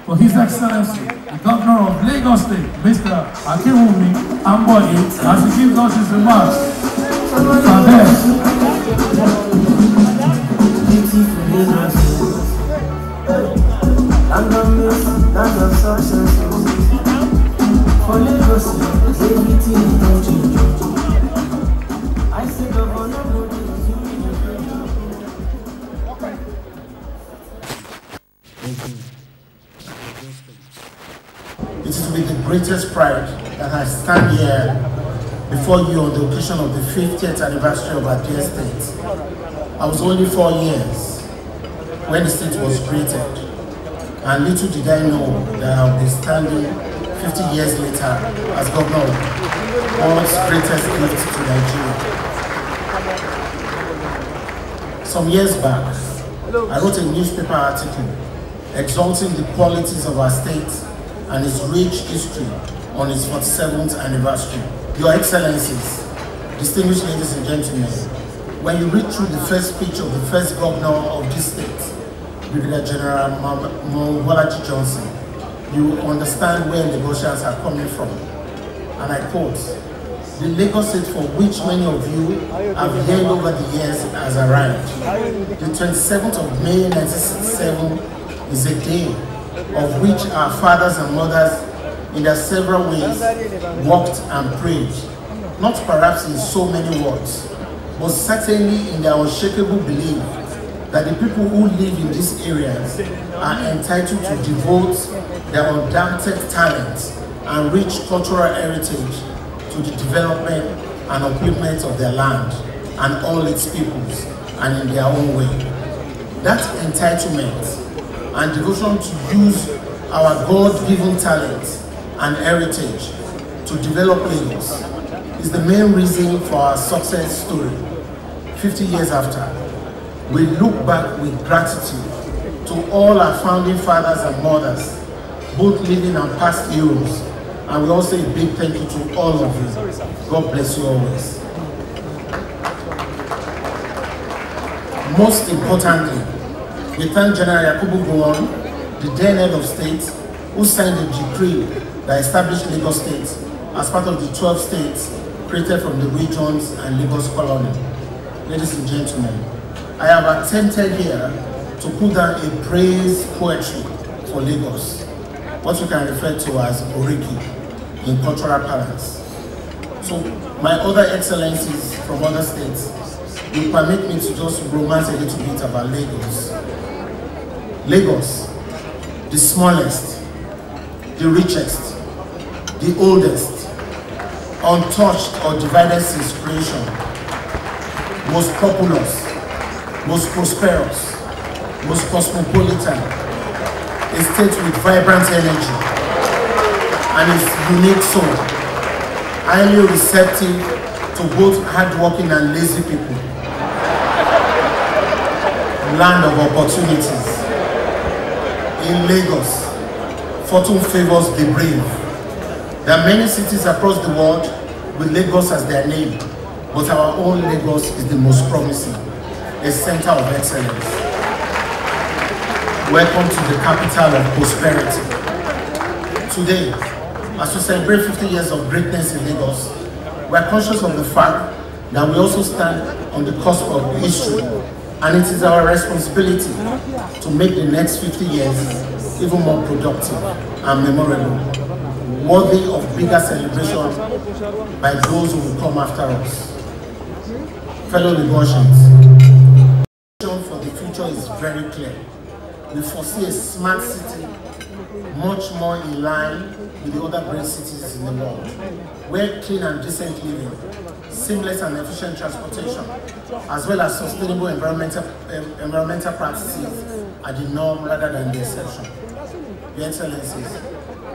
for His Excellency, the Governor of Lagos State, Mr. Ambode, as he gives us his remarks. It is with the greatest pride that I stand here before you on the occasion of the 50th anniversary of our dear state. I was only 4 years when the state was created, and little did I know that I would be standing 50 years later as governor of God's greatest gift to Nigeria. Some years back, I wrote a newspaper article exalting the qualities of our state and its rich history on its 47th anniversary. Your Excellencies, distinguished ladies and gentlemen, when you read through the first speech of the first governor of this state, Brigadier General Ambode Johnson, you understand where Lagosians are coming from. And I quote, "The Lagos State for which many of you have heard over the years has arrived. The 27th of May 1967 is a day of which our fathers and mothers in their several ways walked and prayed, not perhaps in so many words, but certainly in their unshakable belief that the people who live in these areas are entitled to devote their undoubted talents and rich cultural heritage to the development and upliftment of their land and all its peoples, and in their own way. That entitlement and devotion to use our God-given talents and heritage to develop Lagos is the main reason for our success story. 50 years after, we look back with gratitude to all our founding fathers and mothers, both living and past heroes, and we also say a big thank you to all of you. God bless you always. Most importantly, we thank General Yakubu Gowon, the then head of state, who signed a decree that established Lagos State as part of the 12 states created from the regions and Lagos colony. Ladies and gentlemen, I have attempted here to put down a praise poetry for Lagos, what we can refer to as Oriki in cultural parlance. So my other excellencies from other states will permit me to just romance a little bit about Lagos. Lagos, the smallest, the richest, the oldest, untouched or divided since creation, most populous, most prosperous, most cosmopolitan, a state with vibrant energy and its unique soul, highly receptive to both hardworking and lazy people, land of opportunities. In Lagos, fortune favors the brave. There are many cities across the world with Lagos as their name, but our own Lagos is the most promising, a center of excellence. Welcome to the capital of prosperity. Today, as we celebrate 50 years of greatness in Lagos, we are conscious of the fact that we also stand on the cusp of history, and it is our responsibility to make the next 50 years even more productive and memorable, worthy of bigger celebration by those who will come after us. Fellow Lagosians, the vision for the future is very clear. We foresee a smart city much more in line with the other great cities in the world, where clean and decent living, seamless and efficient transportation, as well as sustainable environmental practices are the norm rather than the exception. Your Excellencies,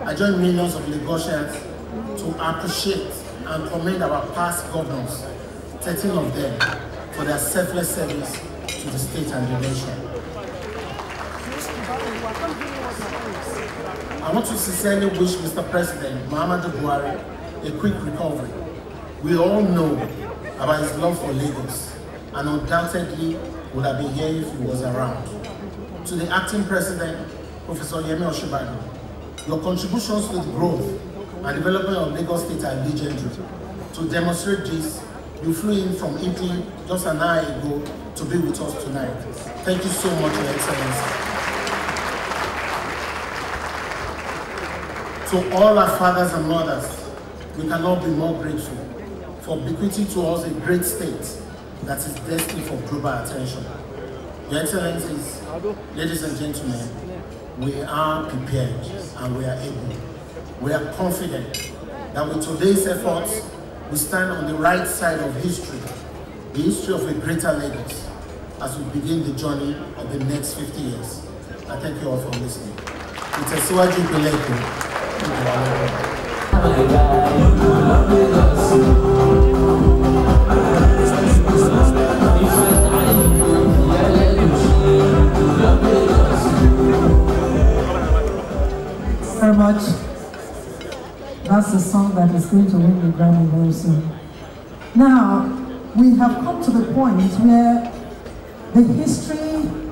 I join millions of Lagosians to appreciate and commend our past governors, 13 of them, for their selfless service to the state and the nation. I want to sincerely wish Mr. President Muhammadu Buhari a quick recovery. We all know about his love for Lagos, and undoubtedly would have been here if he was around. To the acting president, Professor Yemi Osinbajo. Your contributions to the growth and development of Lagos State are legendary. To demonstrate this, you flew in from Italy just an hour ago to be with us tonight. Thank you so much, Your Excellency. To all our fathers and mothers, we cannot be more grateful for bequeathing to us a great state that is destined for global attention. Your Excellencies, ladies and gentlemen, we are prepared and we are able. We are confident that with today's efforts, we stand on the right side of history, the history of a greater Lagos, as we begin the journey of the next 50 years. I thank you all for listening. Itesiwaju Beleko. Very much. That's the song that is going to win the Grammy very soon. Now, we have come to the point where the history